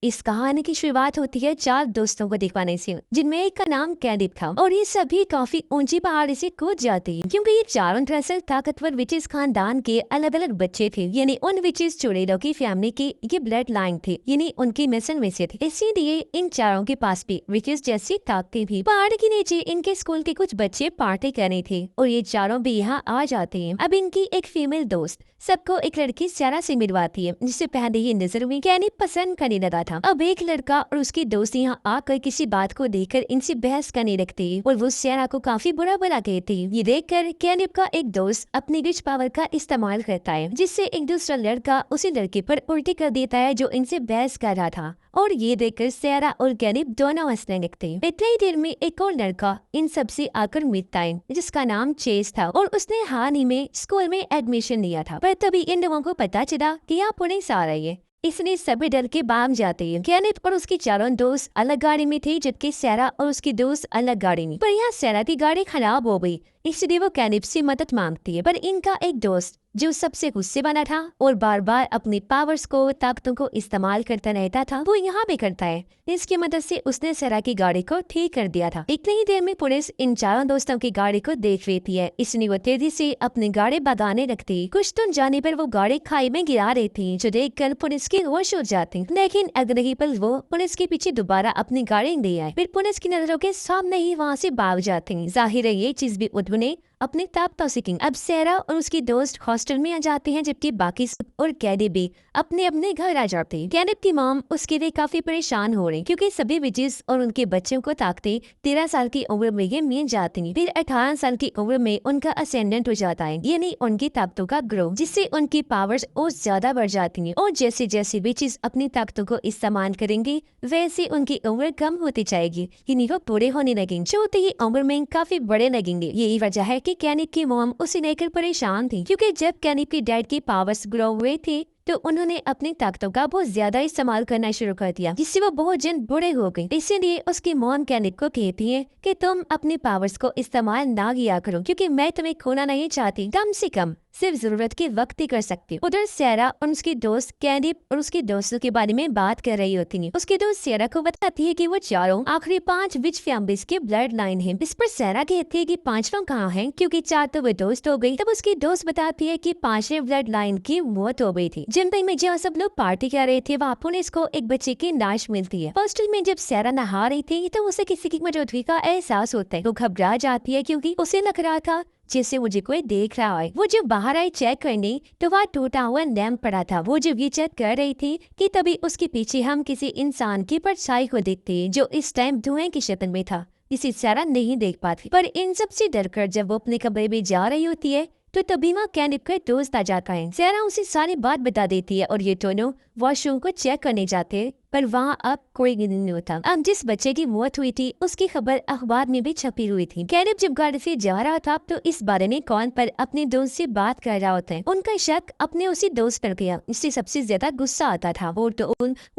इस कहानी की शुरुआत होती है चार दोस्तों को दिखवाने से, जिनमें एक का नाम कैनिप था और ये सभी काफी ऊंची पहाड़ी से कूद जाते हैं क्योंकि ये चारों दरअसल ताकतवर विचेस खानदान के अलग अलग बच्चे थे। यानी उन विचेस चुड़ैलों की फैमिली की ये ब्लड लाइन थे, यानी उनकी मिशन में से थे। इसीलिए इन चारों के पास भी विचेस जैसी ताकतें भी। पहाड़ के नीचे इनके स्कूल के कुछ बच्चे पार्टी कर रहे थे और ये चारों भी यहाँ आ जाते हैं। अब इनकी एक फीमेल दोस्त सबको एक लड़की सैरा से मिलवाती है, जिसे पहले ही नजर में कैनिप पसंद करने लगा था। अब एक लड़का और उसकी दोस्त यहाँ आकर किसी बात को देखकर इनसे बहस करने लगते हैं और वो सैरा को काफी बुरा भला कहते हैं। ये देखकर कैनिप का एक दोस्त अपनी रिच पावर का इस्तेमाल करता है, जिससे एक दूसरा लड़का उसी लड़के पर उल्टी कर देता है जो इनसे बहस कर रहा था। और ये देखकर सैरा और कैनिप दोनों हंसने लगते हैं। इतनी ही देर में एक और लड़का इन सबसे आकर मिलता है, जिसका नाम चेस था और उसने हाल ही में स्कूल में एडमिशन लिया था। पर तभी इन लोगों को पता चला कि यहाँ पुलिस आ रही है, इसलिए सभी डर के भाग जाते हैं। कैनिप और उसकी चारों दोस्त अलग गाड़ी में थे, जबकि सैरा और उसकी दोस्त अलग गाड़ी में। पर यहाँ सैरा की गाड़ी खराब हो गई, इसलिए वो कैनिप से मदद मांगती है। पर इनका एक दोस्त जो सबसे गुस्से वाला था और बार बार अपनी पावर्स को, ताकतों को इस्तेमाल करता रहता था, वो यहाँ भी करता है। इसकी मदद से उसने सैरा की गाड़ी को ठीक कर दिया था। इतनी ही देर में पुलिस इन चारों दोस्तों की गाड़ी को देख लेती है, इसलिए वो तेजी से अपनी गाड़ी भगाने लगती। कुछ दूर जाने पर वो गाड़ी खाई में गिरा रही थी, जो देखकर पुलिस की होश उड़ जाती। लेकिन अगले पल वो पुलिस के पीछे दोबारा अपनी गाड़ी ले आए, फिर पुलिस की नजरों के सामने ही वहाँ से भाग जाती। जाहिर है ये चीज भी उन्होंने अपने ताकतों से की। अब सैरा और उसकी दोस्त हॉस्टल में आ जाते हैं, जबकि बाकी सब और कैनिप भी अपने अपने घर आ जाते हैं। कैनिप की मॉम उसके लिए काफी परेशान हो रही, क्योंकि सभी विचेस और उनके बच्चों को ताकतें 13 साल की उम्र में ये मिल जाती हैं। फिर 18 साल की उम्र में उनका असेंडेंट हो जाता है, यानी उनकी ताकतों का ग्रो, जिससे उनकी पावर्स और ज्यादा बढ़ जाती हैं। और जैसे जैसे विचेस अपनी ताकतों को इस्तेमाल करेंगे, वैसे उनकी उम्र कम होती जाएगी, यानी वो बूढ़े होने लगेंगे, छोटी ही उम्र में काफी बड़े लगेंगे। यही वजह है कि कैनिप की मॉम उसे लेकर परेशान थी, क्योंकि जब कैनिप की डैड की पावर्स ग्रो हुए थे तो उन्होंने अपनी ताकतों का बहुत ज्यादा इस्तेमाल करना शुरू कर दिया, जिससे वो बहुत जल्द बूढ़े हो गए। इसीलिए उसकी मॉम कैनिप को कहती है कि तुम अपनी पावर्स को इस्तेमाल ना किया करो, क्योंकि मैं तुम्हें खोना नहीं चाहती, कम से कम सिर्फ जरूरत के वक्त ही कर सकती हूँ। उधर सैरा और उसकी दोस्त कैनिप और उसके दोस्तों के बारे में बात कर रही होती है। उसकी दोस्त सैरा को बताती है कि वो चारों आखिरी 5 विच फैमिलीज के ब्लड लाइन है। इस पर सैरा कहती है कि 5 लोग कहाँ हैं, क्योंकि 4 तो वो दोस्त हो गई। तब उसकी दोस्त बताती है कि 5वें ब्लड लाइन की मौत हो गई थी। जिन टाइम में जहाँ सब लोग पार्टी कर रहे थे, वहाँ पुलिस को एक बच्चे की लाश मिलती है। हॉस्टल में जब सैरा नहा रही थी तो उसे किसी की मौजूदगी का एहसास होता है। वो घबरा जाती है, क्योंकि उसे लग रहा था जैसे मुझे कोई देख रहा है। वो जब बाहर आई चेक करने तो वहाँ टूटा हुआ लैंप पड़ा था। वो जब ये चेक कर रही थी कि तभी उसके पीछे हम किसी इंसान की परछाई को देखते हैं, जो इस टाइम धुएं की शक्ल में था, इसे सैरा नहीं देख पाती। पर इन सब से डरकर जब वो अपने कमरे में जा रही होती है तो तभी वहाँ कैनिप का दोस्त आ जाता है। सैरा उसे सारी बात बता देती है और ये दोनों वॉशरूम को चेक करने जाते हैं, पर वहाँ अब कोई नहीं होता। अब जिस बच्चे की मौत हुई थी उसकी खबर अखबार में भी छपी हुई थी। कैनिप जब गाड़ी से जा रहा था तो इस बारे में कॉल पर अपने दोस्त से बात कर रहा होता है। उनका शक अपने उसी दोस्त पर गया, इससे सबसे ज्यादा गुस्सा आता था। वो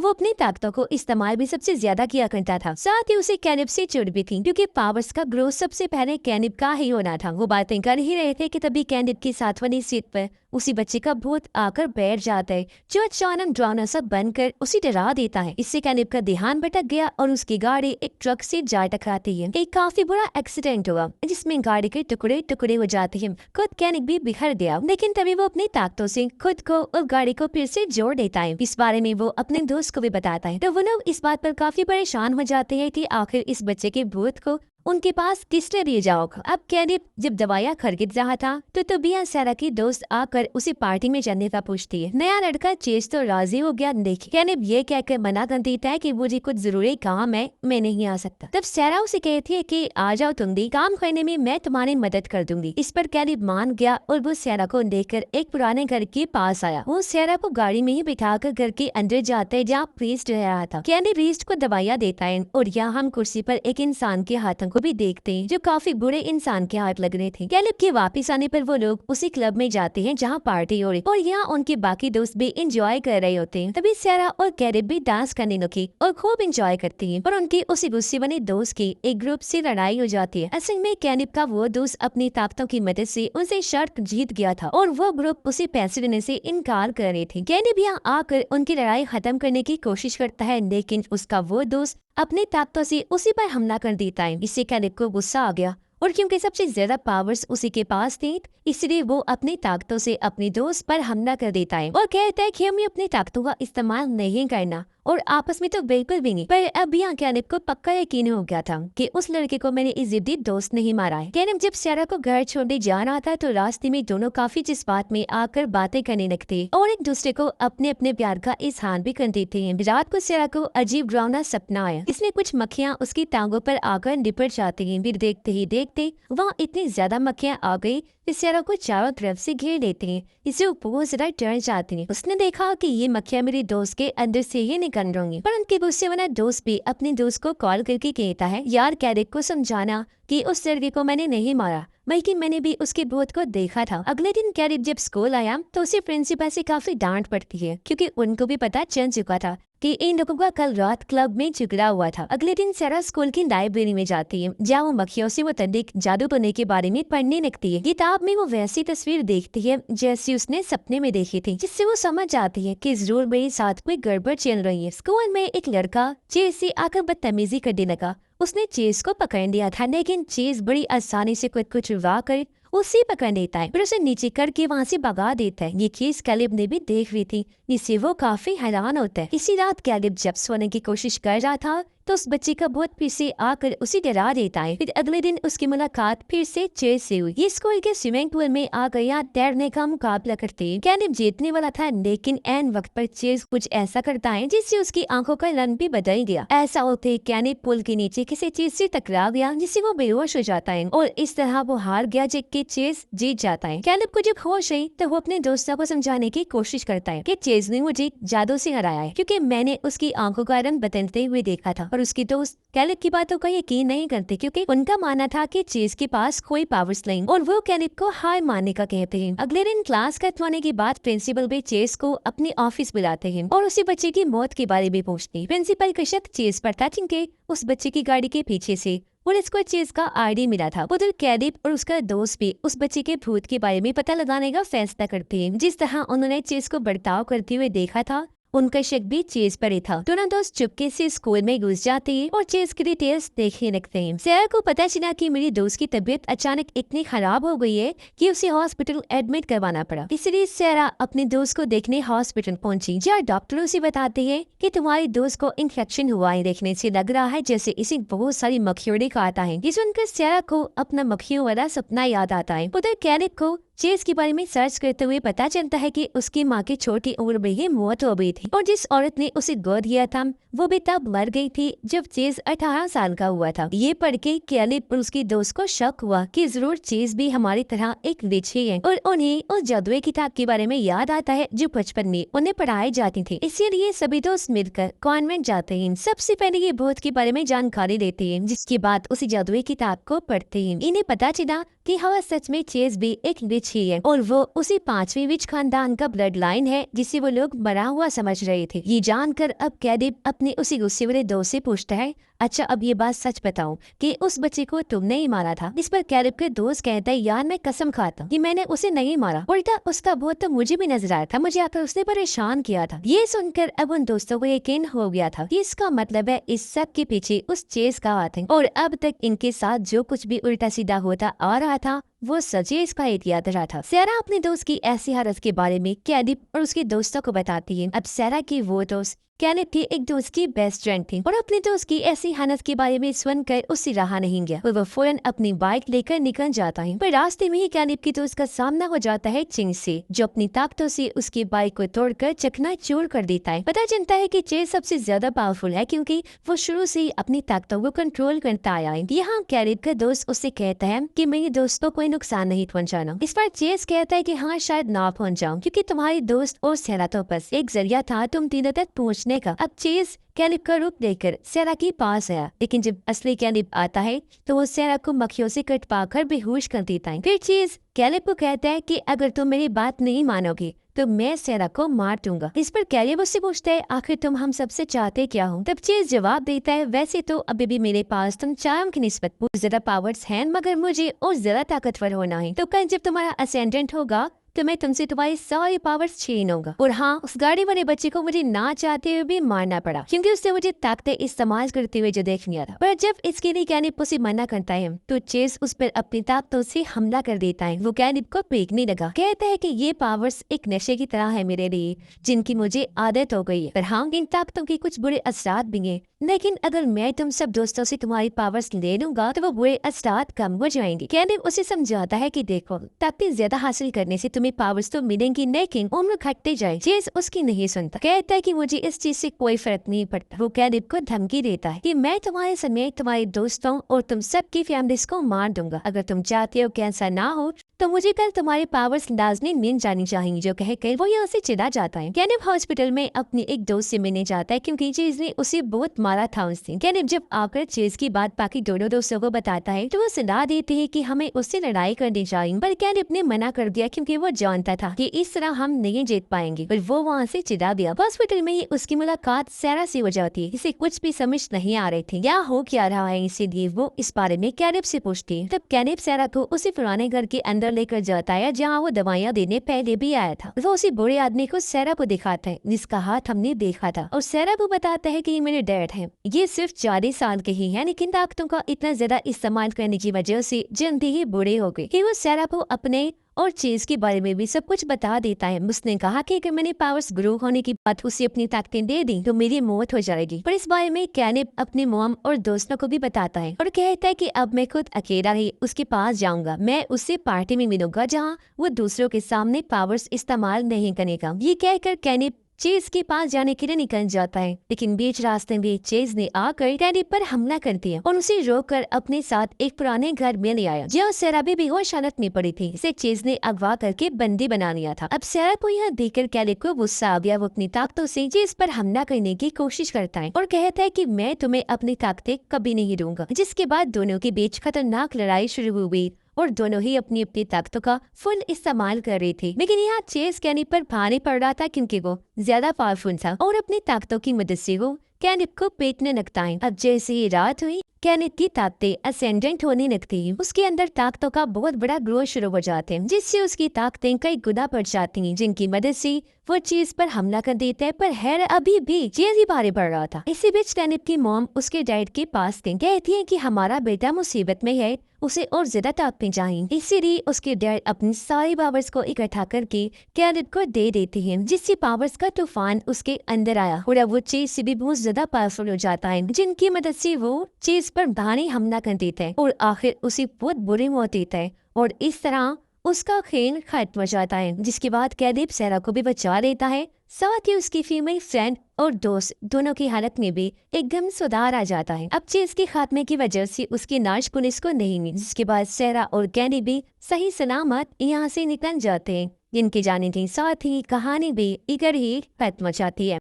अपनी ताकतों को इस्तेमाल भी सबसे ज्यादा किया करता था। साथ ही उसे कैनिप से चिढ़ भी थी, क्योंकि पावर्स का ग्रोथ सबसे पहले कैनिप का ही होना था। वो बातें कर ही रहे थे कि तभी कैनिप की साथ वाली सीट पर उसी बच्चे का भूत आकर बैठ जाता है, जो अचानक ड्राउना सा बनकर उसे डरा देता है। इससे कैनिप का ध्यान भटक गया और उसकी गाड़ी एक ट्रक से जा टकराती है। एक काफी बुरा एक्सीडेंट हुआ, जिसमें गाड़ी के टुकड़े टुकड़े हो जाते हैं। खुद कैनिप भी बिखर गया, लेकिन तभी वो अपनी ताकतों से खुद को और गाड़ी को फिर से जोड़ देता है। इस बारे में वो अपने दोस्त को भी बताता है, तो वो लोग इस बात पर काफी परेशान हो जाते हैं कि आखिर इस बच्चे के भूत को उनके पास किसने ले जाओगा। अब कैनिप जब दवाइयाँ खरीद रहा था तो तभी सैरा की दोस्त आकर उसे पार्टी में जाने का पूछती है। नया लड़का चेस तो राजी हो गया। देखिए कैनिप ये कहकर मना कर देता है कि मुझे कुछ जरूरी काम है, मैं नहीं आ सकता। तब सैरा उसे कहती है कि आ जाओ, तुम भी काम करने में मैं तुम्हारी मदद कर दूंगी। इस पर कैनिप मान गया और वो सैरा को देखकर एक पुराने घर के पास आया। वो सैरा को गाड़ी में ही बिठाकर घर के अंदर जाता है, जहाँ प्रीस्ट रह रहा था। कैनिप प्रीस्ट को दवाइयाँ देता है और यहाँ हम कुर्सी पर एक इंसान के हाथों को भी देखते हैं जो काफी बुरे इंसान के हाथ लग रहे थे। कैलिब के वापस आने पर वो लोग उसी क्लब में जाते हैं जहाँ पार्टी हो रही और यहाँ उनके बाकी दोस्त भी इंजॉय कर रहे होते हैं। तभी सारा और कैलिब भी डांस करने लगे और खूब इंजॉय करती है, पर उनके उसी गुस्से वाले दोस्त की एक ग्रुप से लड़ाई हो जाती है। असल में कैलिब का वो दोस्त अपनी ताकतों की मदद से उनसे शर्त जीत गया था और वो ग्रुप उसे पैसे देने से इनकार कर रहे थे। कैलिब यहाँ आकर उनकी लड़ाई खत्म करने की कोशिश करता है, लेकिन उसका वो दोस्त अपनी ताकतों से उसी पर हमला कर देता है। इससे कैलिब को गुस्सा आ गया और क्योंकि सबसे ज्यादा पावर्स उसी के पास थी, इसलिए वो अपनी ताकतों से अपने दोस्त पर हमला कर देता है और कहता है कि हमें अपनी ताकतों का इस्तेमाल नहीं करना और आपस में तो बिल्कुल भी नहीं। पर अब यहाँ कैलिब को पक्का यकीन हो गया था कि उस लड़के को मैंने इस जिद्दी दोस्त नहीं मारा है। कैलिब जब सारा को घर छोड़ने जा रहा था तो रास्ते में दोनों काफी जज्बात में आकर बातें करने लगते और एक दूसरे को अपने अपने प्यार का इजहार भी कर देते हैं। रात को सारा को अजीब डरावना सपना आया। इसमें कुछ मक्खियाँ उसकी टांगों पर आकर निपट जाती हैं। फिर देखते ही देखते वहाँ इतनी ज्यादा मक्खियाँ आ गई कि सारा को चारों तरफ से घेर लेते हैं। इसे बहुत ज्यादा डर जाती है। उसने देखा कि ये मक्खियाँ मेरे दोस्त के अंदर से ही निकल रही, पर उनके गुस्से वाला दोस्त भी अपने दोस्त को कॉल करके कहता है, यार कैलिब को समझाना कि उस लड़के को मैंने नहीं मारा, बल्कि मैंने भी उसके भूत को देखा था। अगले दिन कैलिब जब स्कूल आया तो उसे प्रिंसिपल से काफी डांट पड़ती है, क्योंकि उनको भी पता चल चुका था कि इन लोगों का कल रात क्लब में झगड़ा हुआ था। अगले दिन सारा स्कूल की लाइब्रेरी में जाती है, जहाँ वो मक्खियों से मुताल्लिक जादू टोने के बारे में पढ़ने लगती है। किताब में वो वैसी तस्वीर देखती है जैसी उसने सपने में देखी थी, जिससे वो समझ जाती है कि जरूर मेरे साथ कोई गड़बड़ चल रही है। स्कूल में एक लड़का चेज से आकर बदतमीजी करने लगा। उसने चेज को पकड़ लिया था, लेकिन चेज बड़ी आसानी से कुछ उड़ा कर उसे पकड़ लेता है, फिर उसे नीचे करके वहाँ से भगा देता है। ये चीज कैलिब ने भी देख ली थी, जिससे वो काफी हैरान होता है। इसी रात कैलिब जब सोने की कोशिश कर रहा था तो उस बच्चे का भूत फिर से आकर उसे डरा देता है। फिर अगले दिन उसकी मुलाकात फिर से चेज से हुई। ये स्कूल के स्विमिंग पूल में आ गया तैरने का मुकाबला करते हैं। कैलिब जीतने वाला था, लेकिन एन वक्त पर चेज कुछ ऐसा करता है जिससे उसकी आंखों का रंग भी बदल गया। ऐसा होते कैलिब पुल के नीचे किसी चीज से टकरा गया, जिससे वो बेहोश हो जाता है और इस तरह वो हार गया, जबकि चेज जीत जाता है। कैलिब को जब होश आई तो वो अपने दोस्तों को समझाने की कोशिश करता है कि चेज ने मुझे जादू से हराया है, क्योंकि मैंने उसकी आंखों का रंग बदलते हुए देखा था। और उसके दोस्त कैलिब की बातों का यकीन नहीं करते, क्योंकि उनका मानना था कि चेज के पास कोई पावर्स नहीं और वो कैलिब को हार मानने का कहते हैं। अगले दिन क्लास खत्म होने के बाद प्रिंसिपल भी चेज को अपने ऑफिस बुलाते हैं और उसी बच्चे की मौत के बारे में पूछते हैं। प्रिंसिपल का शक चेज पर था, क्योंकि उस बच्चे की गाड़ी के पीछे से पुलिस को चेज का आईडी मिला था। उधर कैलिब और उसका दोस्त भी उस बच्चे के भूत के बारे में पता लगाने का फैसला करते हैं। जिस तरह उन्होंने चेज को बर्ताव करते हुए देखा था, उनका शक भी चेज पर ही था। दोनों दोस्त चुपके से स्कूल में घुस जाते हैं और चेज की डिटेल्स देखने लगते हैं। सारा को पता चला कि मेरी दोस्त की तबीयत अचानक इतनी खराब हो गई है कि उसे हॉस्पिटल एडमिट करवाना पड़ा। इसलिए सारा अपने दोस्त को देखने हॉस्पिटल पहुंची, जहाँ डॉक्टर उसे बताते हैं कि तुम्हारी दोस्त को इन्फेक्शन हुआ है। देखने से लग रहा है जैसे इसे बहुत सारी मक्खियों ने काटा है। ये सुनकर सारा को अपना मक्खियों वाला सपना याद आता है। उधर कैलिब को चेज के बारे में सर्च करते हुए पता चलता है कि उसकी माँ की छोटी उम्र में ही मौत हो गई थी और जिस औरत ने उसे गोद लिया था वो भी तब मर गई थी जब चेज 18 साल का हुआ था। ये पढ़ के कैलिब और उसकी दोस्त को शक हुआ कि जरूर चेज भी हमारी तरह एक विच ही है और उन्हें उस जादुई किताब के बारे में याद आता है जो बचपन में उन्हें पढ़ाई जाती थी। इसीलिए सभी दोस्त मिलकर कॉन्वेंट जाते हैं। सबसे पहले ये भूत के बारे में जानकारी लेते हैं, जिसके बाद उसी जादुई किताब को पढ़ते हैं। इन्हें पता चला कि हवा सच में चेज भी एक विच ही है और वो उसी 5वीं विच खानदान का ब्लड लाइन है जिसे वो लोग मरा हुआ समझ रहे थे। ये जानकर अब कैलिब अपने उसी गुस्से वाले दोस्त से पूछता है, अच्छा अब ये बात सच बताओ कि उस बच्चे को तुमने ही मारा था। इस पर कैलिब के दोस्त कहता है, यार मैं कसम खाता हूँ कि मैंने उसे नहीं मारा, उल्टा उसका भूत तो मुझे भी नजर आया था, मुझे आकर उसने परेशान किया था। ये सुनकर अब उन दोस्तों को यकीन हो गया था कि इसका मतलब है इस सब के पीछे उस चेज का हाथ है और अब तक इनके साथ जो कुछ भी उल्टा सीधा होता आ रहा था वो सच्चे इसका एहतियात रहा था। सारा अपने दोस्त की ऐसी हालत के बारे में कैलिब और उसके दोस्तों को बताती है। अब सारा की वो दोस्त कैलिब की एक दोस्त की बेस्ट फ्रेंड थी और अपने दोस्त की ऐसी हालत के बारे में सुनकर उससे रहा नहीं गया और वो फौरन अपनी बाइक लेकर निकल जाता है। पर रास्ते में ही कैलिब की दोस्त का सामना हो जाता है चिंग से, जो अपनी ताकतों से उसकी बाइक को तोड़कर चकनाचूर कर देता है। पता चलता है कि चेज सबसे ज्यादा पावरफुल है, क्योंकि वो शुरू से ही अपनी ताकतों को कंट्रोल करता आया है। यहाँ कैलिब का दोस्त उससे कहता है कि मेरे दोस्त को कोई नुकसान नहीं पहुँचाना। इस पर चेज कहता है कि हाँ शायद ना पहुँचाऊं, क्योंकि तुम्हारी दोस्त और सेरा तो बस एक जरिया था तुम तीनों तक पहुँचने बचने का। अब चेज कैलिब का रूप देखकर सेरा के पास आया, लेकिन जब असली कैलिब आता है तो वो सेरा को मक्खियों से कट पाकर बेहोश कर देता है। फिर चेज कैलिब को कहता है कि अगर तुम मेरी बात नहीं मानोगे तो मैं सेरा को मार दूंगा। इस पर कैलिब उससे पूछता है, आखिर तुम हम सबसे चाहते क्या हो? तब चेज जवाब देता है, वैसे तो अभी भी मेरे पास तुम चार्म की निस्बत बहुत ज्यादा पावर्स हैं, मगर मुझे और ज्यादा ताकतवर होना है। तो कल जब तुम्हारा असेंडेंट होगा तो मैं तुमसे तुम्हारी सारी पावर्स छीन लूंगा। और हाँ, उस गाड़ी वाले बच्चे को मुझे ना चाहते हुए भी मारना पड़ा, क्योंकि उसने मुझे ताकतें इस्तेमाल करते हुए जो देख लिया था। पर जब इसके लिए कैनिब उसे मना करता है तो चेज उस पर अपनी ताकतों से हमला कर देता है। वो कैनिब को फेंकने लगा, कहता है कि ये पावर्स एक नशे की तरह है मेरे लिए, जिनकी मुझे आदत हो गई है। पर हाँ, इन ताकतों के कुछ बुरे असरात भी हैं, लेकिन अगर मैं तुम सब दोस्तों से तुम्हारी पावर्स ले लूंगा तो वो बुरे असरात कम हो जाएंगे। कैनिब उसे समझाता है कि देखो, ताकतें ज्यादा हासिल करने से तुम्हें पावर्स तो मिलेंगी, लेकिन उम्र घटते जाए। चेज उसकी नहीं सुनता, कहता है कि मुझे इस चीज से कोई फर्क नहीं पड़ता। वो कैनिब को धमकी देता है कि मैं तुम्हारे समेत तुम्हारे दोस्तों और तुम सबकी फैमिलीज को मार दूंगा। अगर तुम चाहते हो कि ऐसा ना हो तो मुझे कल तुम्हारे पावर्स लाजमी मिल जानी चाहिए। जो कहकर वो यहाँ से चला जाता है। कैनिब हॉस्पिटल में अपनी एक दोस्त से मिलने जाता है, क्योंकि चेज ने उसे बहुत मारा था उस दिन। कैनिब जब आकर चेज की बात बाकी दोनों दोस्तों को बताता है तो वो सलाह देते हैं कि हमें उससे लड़ाई करनी चाहिए, पर कैनिब ने मना कर दिया, क्योंकि वो जानता था कि इस तरह हम नहीं जीत पाएंगे। पर वो वहाँ से चला गया। हॉस्पिटल में ही उसकी मुलाकात सेरा से हो जाती है। इसे कुछ भी समझ नहीं आ रही थी क्या हो क्या रहा है, इसीलिए वो इस बारे में कैनिब से पूछती है। तब कैनिब सेरा को उसी पुराने घर के अंदर लेकर जाता है जहाँ वो दवाइयाँ देने पहले भी आया था। वो उसी बुरे आदमी को सेरा को दिखाता है जिसका हाथ हमने देखा था, और सेरा को बताता है कि ये मेरे डैड हैं। ये सिर्फ 40 साल के ही हैं, लेकिन ताकतों का इतना ज्यादा इस्तेमाल करने की वजह से जल्दी ही बुरे हो गए। कि वो सेरा को अपने और चेज के बारे में भी सब कुछ बता देता है। उसने कहा कि अगर मैंने पावर्स ग्रो होने की बात उसे अपनी ताकतें दे दी तो मेरी मौत हो जाएगी। पर इस बारे में कैनिब अपने मॉम और दोस्तों को भी बताता है और कहता है कि अब मैं खुद अकेला ही उसके पास जाऊंगा। मैं उससे पार्टी में मिलूंगा जहाँ वो दूसरों के सामने पावर्स इस्तेमाल नहीं करेगा। ये कहकर कैनिब चेज के पास जाने के लिए निकल जाता है, लेकिन बीच रास्ते में चेज ने आकर कैनिब पर हमला कर दिया और उसे रोककर अपने साथ एक पुराने घर में ले आया, जहाँ सेरा भी बेहोश हालत में पड़ी थी। इसे चेज ने अगवा करके बंदी बना लिया था। अब सेरा को यह देखकर कैनिब को गुस्सा आ गया। वो अपनी ताकतों से चेज पर हमला करने की कोशिश करता है और कहता है कि मैं तुम्हें अपनी ताकतें कभी नहीं दूंगा। जिसके बाद दोनों के बीच खतरनाक लड़ाई शुरू हुई और दोनों ही अपनी अपनी ताकतों का फुल इस्तेमाल कर रही थी। लेकिन यहाँ चेज कैनिब पर भारी पड़ रहा था, क्योंकि वो ज्यादा पावरफुल था और अपनी ताकतों की मदद से वो कैनिब को पेटने लगता है। अब जैसे ही रात हुई, कैनिब की ताकतें असेंडेंट होने लगती है। उसके अंदर ताकतों का बहुत बड़ा ग्रोथ शुरू हो जाते हैं, जिससे उसकी ताकतें कई गुना बढ़ जाती हैं, जिनकी मदद से वो चीज पर हमला कर देता है। पर हैर अभी भी चीज ही भारी पड़ रहा था। इसी बीच कैनिब की मॉम उसके डैड के पास थी, कहती है कि हमारा बेटा मुसीबत में है, उसे और ज्यादा ताकतें चाहिए। इसीलिए उसके डैड अपनी सारी पावर्स को इकट्ठा करके कैनिब को दे देते हैं, जिससे पावर्स का तूफान उसके अंदर आया और अब वो चीज से भी बहुत ज्यादा पावरफुल हो जाता है, जिनकी मदद से वो चीज पर भारी हमला कर देता है और आखिर उसे बहुत बुरी मौत देता है। और इस तरह उसका खेल खत्म हो जाता है। जिसके बाद कैनिब सेरा को भी बचा लेता है, साथ ही उसकी फीमेल फ्रेंड और दोस्त दोनों की हालत में भी एकदम सुधार आ जाता है। अब चीज के खात्मे की वजह से उसकी नाश पुलिस को नहीं मिली, जिसके बाद सेरा और कैनिब भी सही सलामत यहाँ से निकल जाते हैं। जिनके जाने के साथ ही कहानी भी इधर ही खत्म हो जाती है।